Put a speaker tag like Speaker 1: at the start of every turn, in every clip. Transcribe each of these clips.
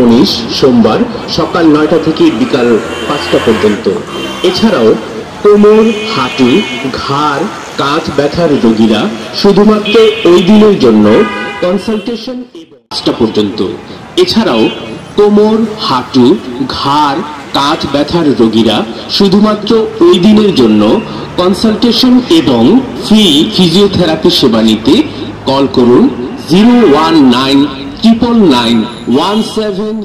Speaker 1: 19 সোমবার সকাল 9টা থেকে বিকাল 5টা পর্যন্ত। এছাড়াও কোমর, হাঁটু, ঘাড়, কাঁধ ব্যথার রোগীরা শুধুমাত্র ওই দিনের জন্য কনসালটেশন এবং 5টা পর্যন্ত। এছাড়াও কোমর, হাঁটু, ঘাড়, কাঁধ ব্যথার রোগীরা শুধুমাত্র ওই দিনের জন্য কনসালটেশন এবং ফ্রি ফিজিওথেরাপি সেবা নিতে কল করুন 019999170।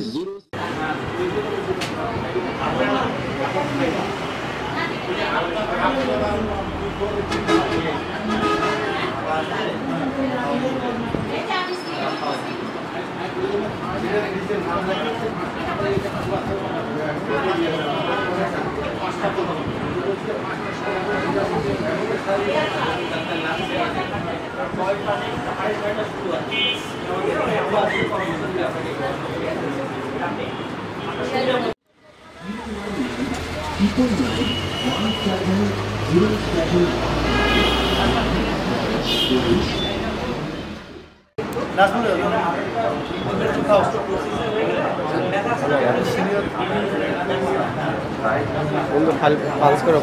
Speaker 2: পালস করো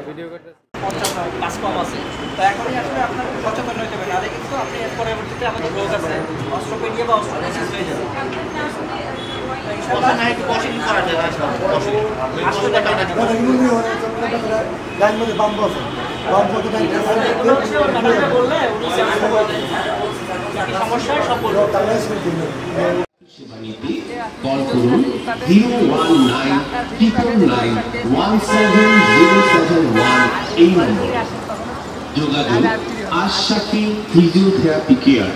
Speaker 2: ভিডিও করতে
Speaker 3: কাজ কম আছে তো এখনই আসলে আপনার সচেতন হতে হবে, নাহলে কিন্তু আপনি এর পরবর্তীতে আমাদের রোগ আছে অস্ট্রোপেডিয়া বা অস্ট্রোলাইসিস হয়ে যাবে। সমস্যায় সফল
Speaker 1: সেবা নিতে কল করুন 01999917071 এই নম্বরে। যোগাযোগ Ashrafi physiotherapy care.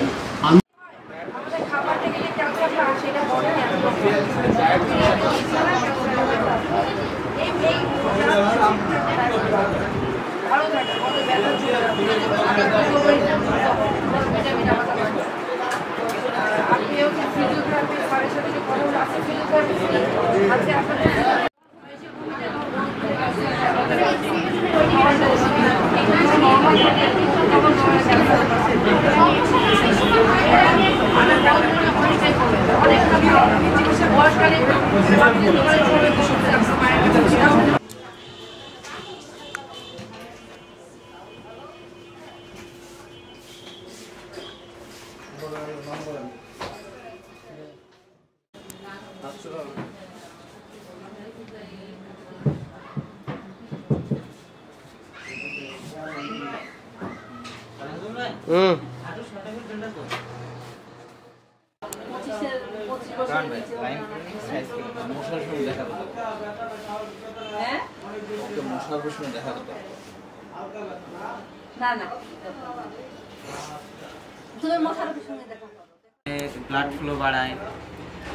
Speaker 3: Blood flow বাড়ায়,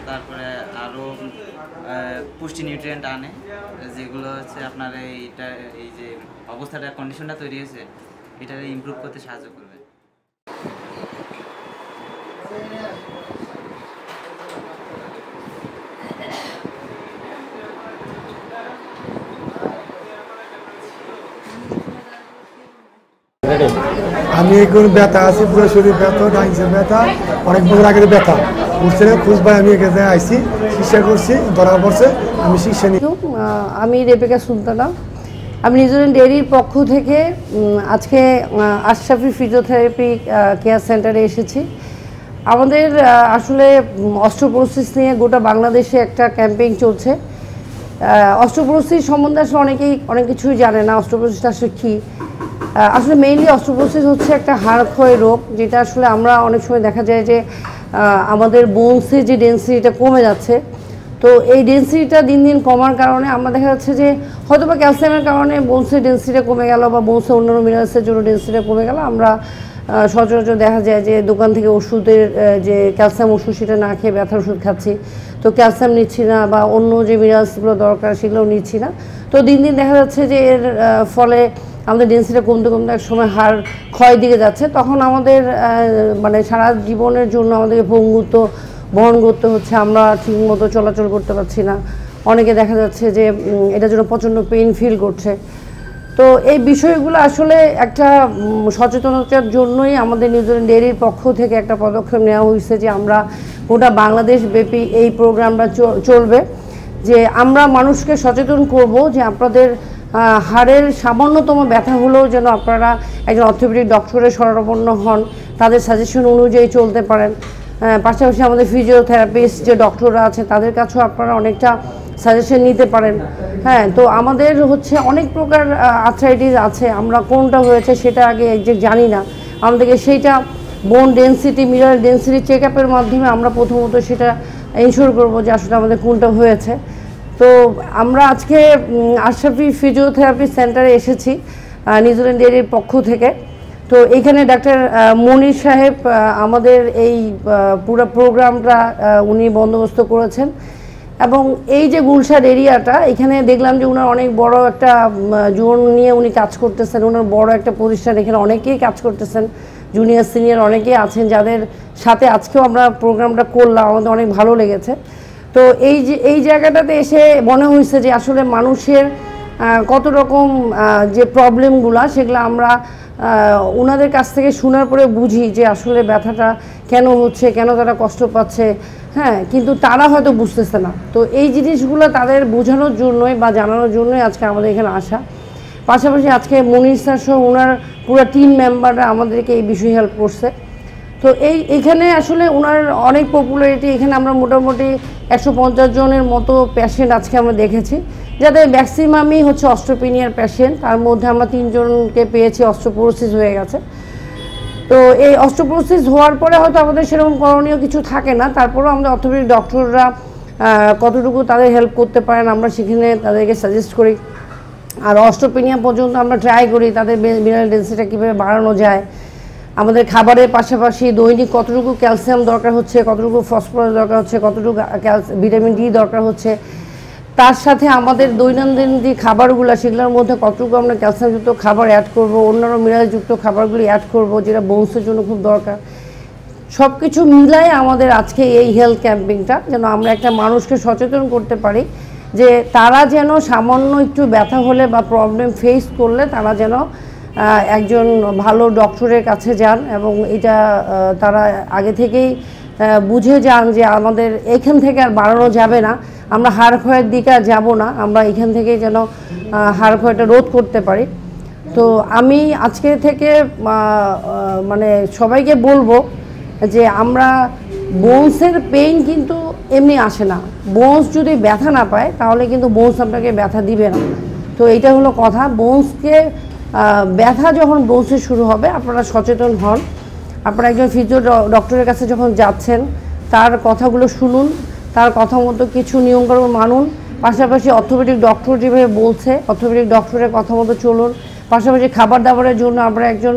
Speaker 3: তারপরে আরও পুষ্টি নিউট্রিয়েন্ট আনে, যেগুলো হচ্ছে আপনার এইটা এই যে অবস্থাটা কন্ডিশনটা তৈরি হয়েছে এটাকে ইমপ্রুভ করতে সাহায্য করবে।
Speaker 2: আমি এখন ব্যথা আছি, পুরো শরীর ব্যথা, ডাইছে ব্যথা, অনেক বছর আগের ব্যথা উঠছে না, খুঁজ ভাই আমি এখানে আইসি, চিকিৎসা করছি, ধরা পড়ছে, আমি চিকিৎসা নিই।
Speaker 4: আমি রেবেকা সুলতানা, আমি নিউজিল্যান্ড ডেয়ারির পক্ষ থেকে আজকে আশরাফি ফিজিওথেরাপি কেয়ার সেন্টারে এসেছি। আমাদের আসলে অস্টিওপোরোসিস নিয়ে গোটা বাংলাদেশে একটা ক্যাম্পেইন চলছে। অস্টিওপোরোসিস সম্বন্ধে আসলে অনেকেই অনেক কিছুই জানে না। অস্টিওপোরোসিসটা আসলে কী? আসলে মেইনলি অস্টিওপোরোসিস হচ্ছে একটা হাড় ক্ষয় রোগ, যেটা আসলে আমরা অনেক সময় দেখা যায় যে আমাদের বোনসের যে ডেন্সিটিটা কমে যাচ্ছে। তো এই ডেন্সিটিটা দিন দিন কমার কারণে আমরা দেখা যাচ্ছে যে হয়তো বা ক্যালসিয়ামের কারণে বোনসের ডেন্সিটিটা কমে গেল বা বোনসের অন্যান্য মিনারেলসের জন্য ডেন্সিটিটা কমে গেল, আমরা সচরাচর দেখা যায় যে দোকান থেকে ওষুধের যে ক্যালসিয়াম ওষুধ সেটা না খেয়ে ব্যথার ওষুধ খাচ্ছি, তো ক্যালসিয়াম নিচ্ছি না বা অন্য যে মিনারেলসগুলো দরকার সেগুলোও নিচ্ছি না। তো দিন দিন দেখা যাচ্ছে যে এর ফলে আমাদের ডেন্সিটিটা কমতে কমতে এক সময় হাড় ক্ষয়ের দিকে যাচ্ছে। তখন আমাদের মানে সারা জীবনের জন্য আমাদেরকে ভঙ্গুত্ব বহন করতে হচ্ছে, আমরা ঠিকমতো চলাচল করতে পারছি না। অনেকে দেখা যাচ্ছে যে এটার জন্য প্রচণ্ড পেইন ফিল করছে। তো এই বিষয়গুলো আসলে একটা সচেতনতার জন্যই আমাদের নিউজিল্যান্ড ডেইরির পক্ষ থেকে একটা পদক্ষেপ নেওয়া হয়েছে যে আমরা গোটা বাংলাদেশ ব্যাপী এই প্রোগ্রামটা চলবে, যে আমরা মানুষকে সচেতন করব যে আপনাদের হাড়ের সামান্যতম ব্যথা হলেও যেন আপনারা একজন অর্থোপেডিক ডক্টরের শরণাপন্ন হন, তাদের সাজেশন অনুযায়ী চলতে পারেন। পাশাপাশি আমাদের ফিজিওথেরাপিস্ট যে ডক্টররা আছে তাদের কাছেও আপনারা অনেকটা সাজেশন নিতে পারেন। হ্যাঁ, তো আমাদের হচ্ছে অনেক প্রকার আর্থ্রাইটিস আছে, আমরা কোনটা হয়েছে সেটা আগে যে জানি না, আমাদেরকে সেইটা বোন ডেন্সিটি মিনারেল ডেন্সিটি চেক আপের মাধ্যমে আমরা প্রথমত সেটা ইনশিওর করবো যে আসলে আমাদের কোনটা হয়েছে। তো আমরা আজকে আশরাফি ফিজিওথেরাপি সেন্টারে এসেছি নিউজিল্যান্ড ডেইরির পক্ষ থেকে। তো এখানে ডাক্তার মনির সাহেব আমাদের এই পুরো প্রোগ্রামটা উনি বন্দোবস্ত করেছেন, এবং এই যে গুলশান এরিয়াটা এখানে দেখলাম যে ওনার অনেক বড় একটা জোন নিয়ে উনি কাজ করতেছেন, ওনার বড় একটা প্রতিষ্ঠান, এখানে অনেকেই কাজ করতেছেন, জুনিয়র সিনিয়র অনেকেই আছেন যাদের সাথে আজকেও আমরা প্রোগ্রামটা করলাম, আমাদের অনেক ভালো লেগেছে। তো এই জায়গাটাতে এসে মনে হয়েছে যে আসলে মানুষের কত রকম যে প্রবলেমগুলো সেগুলো আমরা ওনাদের কাছ থেকে শোনার পরে বুঝি যে আসলে ব্যথাটা কেন হচ্ছে, কেন তারা কষ্ট পাচ্ছে। হ্যাঁ, কিন্তু তারা হয়তো বুঝতেছে না। তো এই জিনিসগুলো তাদের বোঝানোর জন্যই বা জানানোর জন্যই আজকে আমাদের এখানে আসা। পাশাপাশি আজকে মনির স্যার সহ ওনার পুরো টিম মেম্বাররা আমাদেরকে এই বিষয়ে হেল্প করছে। তো এইখানে আসলে ওনার অনেক পপুলারিটি, এখানে আমরা মোটামুটি 150 জনের মতো পেশেন্ট আজকে আমরা দেখেছি, যাদের ম্যাক্সিমামই হচ্ছে অস্ট্রোপিনিয়ার পেশেন্ট। তার মধ্যে আমরা 3 জনকে পেয়েছি অস্ট্রোপোরোসিস হয়ে গেছে। তো এই অস্ট্রোপোরোসিস হওয়ার পরে হয়তো আমাদের সেরকম করণীয় কিছু থাকে না, তারপরেও আমাদের অর্থোপেডিক ডক্টররা কতটুকু তাদের হেল্প করতে পারেন আমরা সেখানে তাদেরকে সাজেস্ট করি। আর অস্ট্রোপিনিয়া পর্যন্ত আমরা ট্রাই করি তাদের মিনারেল ডেন্সিটিটা কীভাবে বাড়ানো যায়। আমাদের খাবারের পাশাপাশি দৈনিক কতটুকু ক্যালসিয়াম দরকার হচ্ছে, কতটুকু ফসফরাস দরকার হচ্ছে, কতটুকু ভিটামিন ডি দরকার হচ্ছে, তার সাথে আমাদের দৈনন্দিন যে খাবারগুলো সেগুলোর মধ্যে কতটুকু আমরা ক্যালসিয়ামযুক্ত খাবার অ্যাড করব, অন্যান্য মিনারেলযুক্ত খাবারগুলি অ্যাড করব যেটা বোনসের জন্য খুব দরকার। সব কিছু মিলাই আমাদের আজকে এই হেলথ ক্যাম্পিংটা, যেন আমরা একটা মানুষকে সচেতন করতে পারি যে তারা যেন সামান্য একটু ব্যথা হলে বা প্রবলেম ফেস করলে তারা যেন একজন ভালো ডক্টরের কাছে যান, এবং এটা তারা আগে থেকেই বুঝে যান যে আমাদের এখান থেকে আর বাড়ানো যাবে না, আমরা হাড় ক্ষয়ের দিকে আর যাবো না, আমরা এখান থেকে যেন হাড় ক্ষয়টা রোধ করতে পারি। তো আমি আজকে থেকে মানে সবাইকে বলবো যে আমরা বোনসের পেইন কিন্তু এমনি আসে না, বোনস যদি ব্যথা না পায় তাহলে কিন্তু বোনস আপনাকে ব্যথা দিবে না। তো এইটা হলো কথা, বোনসকে ব্যথা যখন বোনসে শুরু হবে আপনারা সচেতন হন, আপনারা একজন ফিজিও ডক্টরের কাছে যখন যাচ্ছেন তার কথাগুলো শুনুন, তার কথা মতো কিছু নিয়মকানুন মানুন, পাশাপাশি অর্থোপেডিক ডক্টর যেভাবে বলছে অর্থোপেডিক ডক্টরের কথা মতো চলুন। পাশাপাশি খাবার দাবারের জন্য আমরা একজন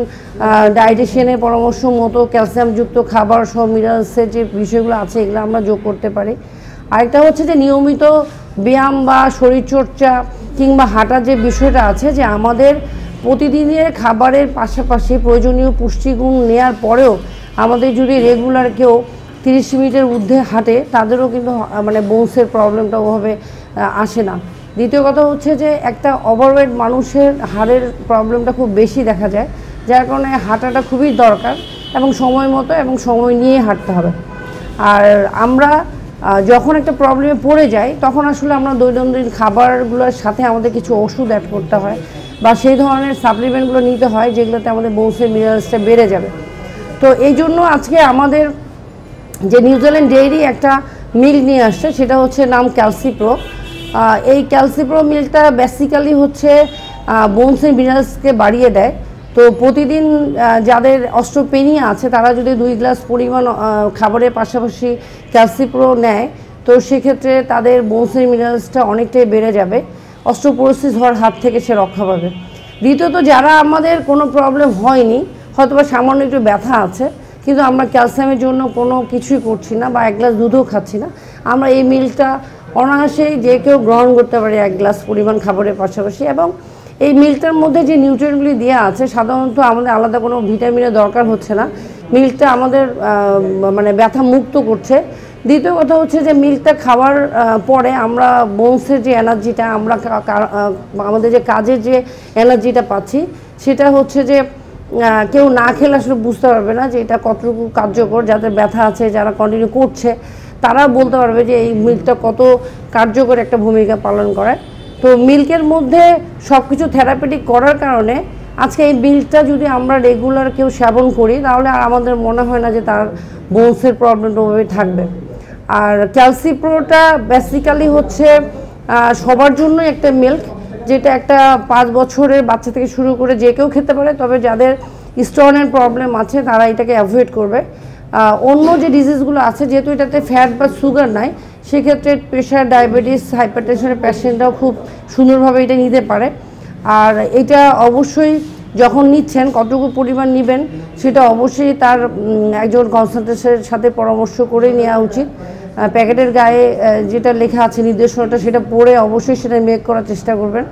Speaker 4: ডায়েটিশিয়ানের পরামর্শ মতো ক্যালসিয়ামযুক্ত খাবার সব মিনারেলসের যে বিষয়গুলো আছে এগুলো আমরা যোগ করতে পারি। আরেকটা হচ্ছে যে নিয়মিত ব্যায়াম বা শরীরচর্চা কিংবা হাঁটার যে বিষয়টা আছে, যে আমাদের প্রতিদিনের খাবারের পাশাপাশি প্রয়োজনীয় পুষ্টিগুণ নেওয়ার পরেও আমাদের যদি রেগুলার কেউ 30 মিনিটের ঊর্ধ্বে হাঁটে তাদেরও কিন্তু মানে বোনসের প্রবলেমটা ওভাবে আসে না। দ্বিতীয় কথা হচ্ছে যে একটা ওভারওয়েট মানুষের হাড়ের প্রবলেমটা খুব বেশি দেখা যায়, যার কারণে হাঁটাটা খুবই দরকার এবং সময় মতো এবং সময় নিয়ে হাঁটতে হবে। আর আমরা যখন একটা প্রবলেমে পড়ে যাই তখন আসলে আমরা দৈনন্দিন খাবারগুলোর সাথে আমাদের কিছু ওষুধ অ্যাড করতে হয় বা সেই ধরনের সাপ্লিমেন্টগুলো নিতে হয় যেগুলোতে আমাদের বোনসের মিনারেলসটা বেড়ে যাবে। তো এই জন্য আজকে আমাদের যে নিউজিল্যান্ড ডেইরি একটা মিল নিয়ে আসছে সেটা হচ্ছে নাম ক্যালসিপ্রো। এই ক্যালসিপ্রো মিলটা বেসিক্যালি হচ্ছে বোনসের মিনারেলসকে বাড়িয়ে দেয়। তো প্রতিদিন যাদের অস্ট্রোপেনিয়া আছে তারা যদি 2 গ্লাস পরিমাণ খাবারের পাশাপাশি ক্যালসিপ্রো নেয় তো সেক্ষেত্রে তাদের বোনসের মিনারেলসটা অনেকটাই বেড়ে যাবে, অস্ট্রোপোরোসিস হওয়ার হাত থেকে সে রক্ষা পাবে। দ্বিতীয়ত যারা আমাদের কোনো প্রবলেম হয়নি, হয়তো বা সামান্য একটু ব্যথা আছে কিন্তু আমরা ক্যালসিয়ামের জন্য কোনো কিছুই করছি না বা 1 গ্লাস দুধও খাচ্ছি না, আমরা এই মিলটা অনায়াসেই যে কেউ গ্রহণ করতে পারি 1 গ্লাস পরিমাণ খাবারের পাশাপাশি। এবং এই মিলটার মধ্যে যে নিউট্রিয়েন্টগুলি দেওয়া আছে সাধারণত আমাদের আলাদা কোনো ভিটামিনের দরকার হচ্ছে না, মিলটা আমাদের মানে ব্যথা মুক্ত করছে, দ্বিতীয় কথা হচ্ছে যে মিল্কটা খাওয়ার পরে আমরা বোনসের যে এনার্জিটা আমরা আমাদের যে কাজের যে এনার্জিটা পাচ্ছি সেটা হচ্ছে যে কেউ না খেলে আসলে বুঝতে পারবে না যে এটা কতটুকু কার্যকর। যাদের ব্যথা আছে, যারা কন্টিনিউ করছে, তারা বলতে পারবে যে এই মিল্কটা কত কার্যকর একটা ভূমিকা পালন করে। তো মিল্কের মধ্যে সব কিছু থেরাপিউটিক করার কারণে আজকে এই মিল্কটা যদি আমরা রেগুলার কেউ সেবন করি তাহলে আর আমাদের মনে হয় না যে তার বোনসের প্রবলেমটা ওভাবে থাকবে। আর ক্যালসিপ্রোটা বেসিক্যালি হচ্ছে সবার জন্য একটা মিল্ক, যেটা একটা 5 বছরের বাচ্চা থেকে শুরু করে যে কেউ খেতে পারে, তবে যাদের স্টোনের প্রবলেম আছে তারা এটাকে অ্যাভয়েড করবে। অন্য যে ডিজিজগুলো আছে যেহেতু এটাতে ফ্যাট বা সুগার নাই, সেক্ষেত্রে প্রেশার, ডায়াবেটিস, হাইপারটেনশনের পেশেন্টরাও খুব সুন্দরভাবে এটা নিতে পারে। আর এটা অবশ্যই যখন নিচ্ছেন কতটুকু পরিমাণ নেবেন সেটা অবশ্যই তার একজন কনসালটেন্টের সাথে পরামর্শ করে নেওয়া উচিত। প্যাকেটের গায়ে যেটা লেখা আছে নির্দেশনাটা সেটা পড়ে অবশ্যই সেটা মেক করার চেষ্টা করবেন।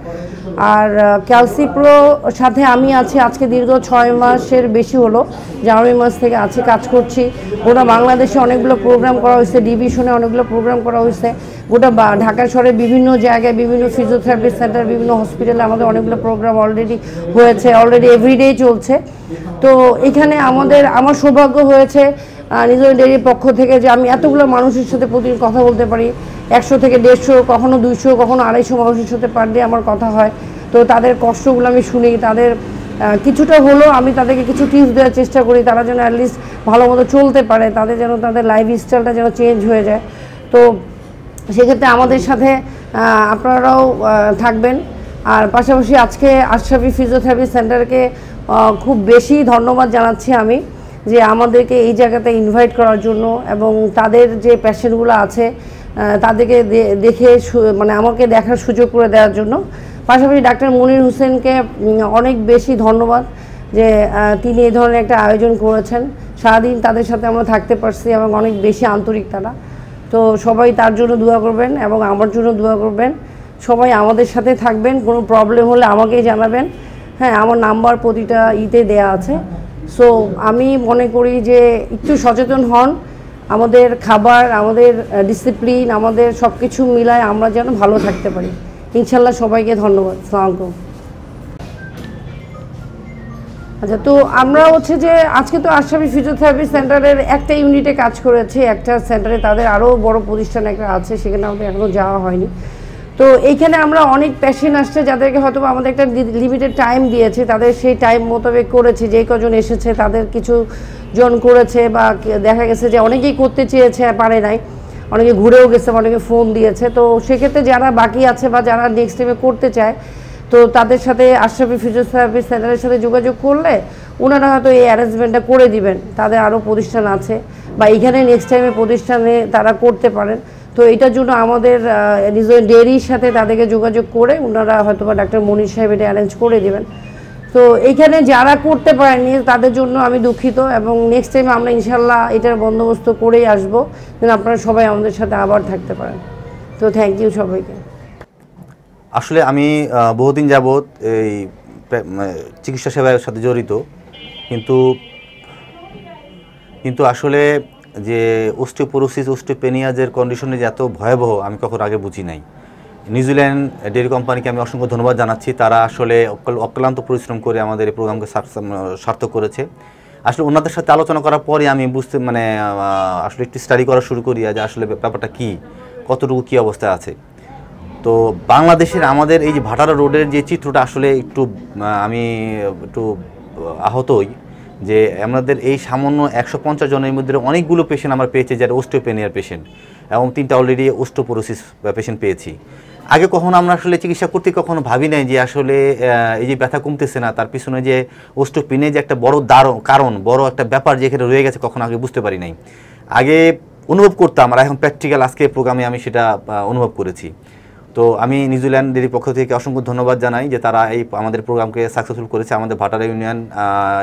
Speaker 4: আর ক্যালসিপ্রো সাথে আমি আছি আজকে দীর্ঘ 6 মাসের বেশি হলো, জানুয়ারি মাস থেকে আছি, কাজ করছি। গোটা বাংলাদেশে অনেকগুলো প্রোগ্রাম করা হয়েছে, ডিভিশনে অনেকগুলো প্রোগ্রাম করা হয়েছে, গোটা ঢাকা শহরে বিভিন্ন জায়গায়, বিভিন্ন ফিজিওথেরাপি সেন্টার, বিভিন্ন হসপিটালে আমাদের অনেকগুলো প্রোগ্রাম অলরেডি হয়েছে, অলরেডি এভরিডে চলছে। তো এখানে আমার সৌভাগ্য হয়েছে নিউজিল্যান্ড ডেইরির পক্ষ থেকে যে আমি এতগুলো মানুষের সাথে প্রতিদিন কথা বলতে পারি। 100 থেকে 150, কখনো 200, কখনো 250 মানুষের সাথে পার ডে আমার কথা হয়। তো তাদের কষ্টগুলো আমি শুনি, তাদের কিছুটা হলেও আমি তাদেরকে কিছু টিপস দেওয়ার চেষ্টা করি, তারা যেন অ্যাটলিস্ট ভালো মতো চলতে পারে, তাদের যেন তাদের লাইফ স্টাইলটা যেন চেঞ্জ হয়ে যায়। তো সেক্ষেত্রে আমাদের সাথে আপনারাও থাকবেন। আর পাশাপাশি আজকে আশরাফি ফিজিওথেরাপি সেন্টারকে খুব বেশি ধন্যবাদ জানাচ্ছি আমি যে আমাদেরকে এই জায়গাতে ইনভাইট করার জন্য, এবং তাদের যে পেশেন্টগুলো আছে তাদেরকে দেখে মানে আমাকে দেখার সুযোগ করে দেওয়ার জন্য। পাশাপাশি ডাক্তার মনির হোসেনকে অনেক বেশি ধন্যবাদ যে তিনি এই ধরনের একটা আয়োজন করেছেন। সারাদিন তাদের সাথে আমরা থাকতে পারছি এবং অনেক বেশি আন্তরিক তারা। তো সবাই তার জন্য দোয়া করবেন এবং আমার জন্য দোয়া করবেন। সবাই আমাদের সাথে থাকবেন, কোনো প্রবলেম হলে আমাকেই জানাবেন। হ্যাঁ, আমার নাম্বার প্রতিটা দেয়া আছে। সো আমি মনে করি যে একটু সচেতন হন, আমাদের খাবার, আমাদের ডিসিপ্লিন, আমাদের সব কিছু মিলায় আমরা যেন ভালো থাকতে পারি। ইনশাল্লাহ সবাইকে ধন্যবাদ। আসসালামু আলাইকুম। আচ্ছা, তো আমরা হচ্ছে যে আজকে তো আশরাফি ফিজিওথেরাপি সেন্টারের একটা ইউনিটে কাজ করেছি, একটা সেন্টারে, তাদের আরও বড় প্রতিষ্ঠান একটা আছে, সেখানে আমাদের এখনও যাওয়া হয়নি। তো এইখানে আমরা অনেক পেশেন্ট আসছে যাদেরকে হয়তো আমাদের একটা লিমিটেড টাইম দিয়েছে, তাদের সেই টাইম মোতাবেক করেছি। যেই কজন এসেছে তাদের কিছু জন করেছে, বা দেখা গেছে যে অনেকেই করতে চেয়েছে পারে নাই, অনেকে ঘুরেও গেছে, অনেকে ফোন দিয়েছে। তো সেক্ষেত্রে যারা বাকি আছে বা যারা নেক্সট টাইমে করতে চায়, তো তাদের সাথে আশরাফি ফিজিওথেরাপি সেন্টারের সাথে যোগাযোগ করলে ওনারা হয়তো এই অ্যারেঞ্জমেন্টটা করে দিবেন। তাদের আরও প্রতিষ্ঠান আছে, বা এইখানে নেক্সট টাইমে প্রতিষ্ঠানে তারা করতে পারেন। তো এটার জন্য আমাদের নিউজিল্যান্ড ডেইরির সাথে তাদেরকে যোগাযোগ করে ওনারা হয়তো বা ডাক্তার মনির সাহেব এটা অ্যারেঞ্জ করে দেবেন। তো এইখানে যারা করতে পারেননি তাদের জন্য আমি দুঃখিত, এবং নেক্সট টাইম আমরা ইনশাল্লাহ এটার বন্দোবস্ত করেই আসবো যেন আপনারা সবাই আমাদের সাথে আবার থাকতে পারেন। তো থ্যাংক ইউ সবাইকে।
Speaker 5: আসলে আমি বহুদিন যাবৎ এই চিকিৎসা সেবার সাথে জড়িত, কিন্তু আসলে যে অস্টিওপোরোসিস, অস্টিওপেনিয়াজের কন্ডিশনে যে এত ভয়াবহ আমি কখনো আগে বুঝি নাই। নিউজিল্যান্ড ডেইরি কোম্পানিকে আমি অসংখ্য ধন্যবাদ জানাচ্ছি। তারা আসলে অক্লান্ত পরিশ্রম করে আমাদের এই প্রোগ্রামকে সার্থক করেছে। আসলে ওনাদের সাথে আলোচনা করার পরে আমি আসলে একটু স্টাডি করা শুরু করি যে আসলে ব্যাপারটা কী, কতটুকু কী অবস্থায় আছে। তো বাংলাদেশের আমাদের এই যে ভাটারা রোডের যে চিত্রটা আসলে আমি একটু আহতই যে আমাদের এই সামান্য 150 জনের মধ্যে অনেকগুলো পেশেন্ট আমরা পেয়েছি যারা অস্টিওপেনিয়ার পেশেন্ট, এবং 3টা অলরেডি অস্টিওপোরোসিস পেশেন্ট পেয়েছি। আগে কখনো আমরা আসলে চিকিৎসা করতে কখনো ভাবি নাই যে আসলে এই যে ব্যথা কমতেছে না, তার পিছনে যে অস্টিওপেনিয়া যে একটা বড় কারণ, বড় একটা ব্যাপার যেখানে রয়ে গেছে, কখনো আগে বুঝতে পারি নাই। আগে অনুভব করতাম, আর এখন প্র্যাকটিক্যাল আজকে প্রোগ্রামে আমি সেটা অনুভব করেছি। তো আমি নিউজিল্যান্ড ডেইরির পক্ষ থেকে অসংখ্য ধন্যবাদ জানাই যে তারা এই আমাদের প্রোগ্রামকে সাকসেসফুল করেছে। আমাদের ভাটারা ইউনিয়ন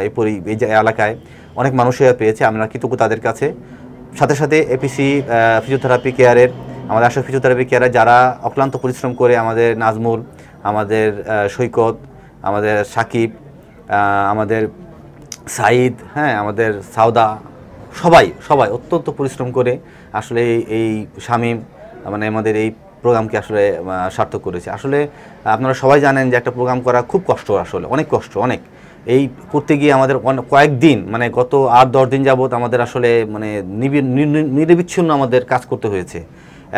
Speaker 5: এই এলাকায় অনেক মানুষেরা পেয়েছে, আমরা কৃতজ্ঞ তাদের কাছে। সাথে সাথে এপিসি ফিজিওথেরাপি কেয়ারের, আমাদের আশা ফিজিওথেরাপি কেয়ারে যারা অক্লান্ত পরিশ্রম করে, আমাদের নাজমুল, আমাদের সৈকত, আমাদের সাকিব, আমাদের সাইদ, হ্যাঁ, আমাদের সাউদা, সবাই অত্যন্ত পরিশ্রম করে আসলে এই শামীম মানে আমাদের এই প্রোগ্রামকে আসলে সার্থক করেছে। আসলে আপনারা সবাই জানেন যে একটা প্রোগ্রাম করা খুব কষ্ট, আসলে অনেক কষ্ট, অনেক এই করতে গিয়ে আমাদের কয়েকদিন মানে গত 8-10 দিন যাবত আমাদের আসলে মানে নিরবিচ্ছিন্ন আমাদের কাজ করতে হয়েছে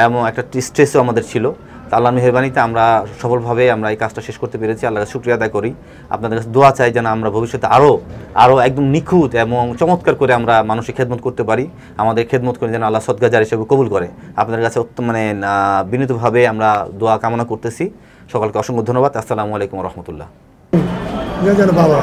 Speaker 5: এবং একটা স্ট্রেসও আমাদের ছিল। তা আল্লাহর মেহেরবানিতে আমরা সফলভাবে আমরা এই কাজটা শেষ করতে পেরেছি। আল্লাহর কাছে শুকরিয়া আদায় করি, আপনাদের কাছে দোয়া চাই যেন আমরা ভবিষ্যতে আরও একদম নিখুঁত এবং চমৎকার করে আমরা মানুষের খেদমত করতে পারি। আমাদের খেদমত করে যেন আল্লাহ সদকা জারি হিসেবে কবুল করে। আপনাদের কাছে মানে বিনীতভাবে আমরা দোয়া কামনা করতেছি। সকলকে অসংখ্য ধন্যবাদ। আসসালামু আলাইকুম রহমতুল্লাহ।
Speaker 2: বাবা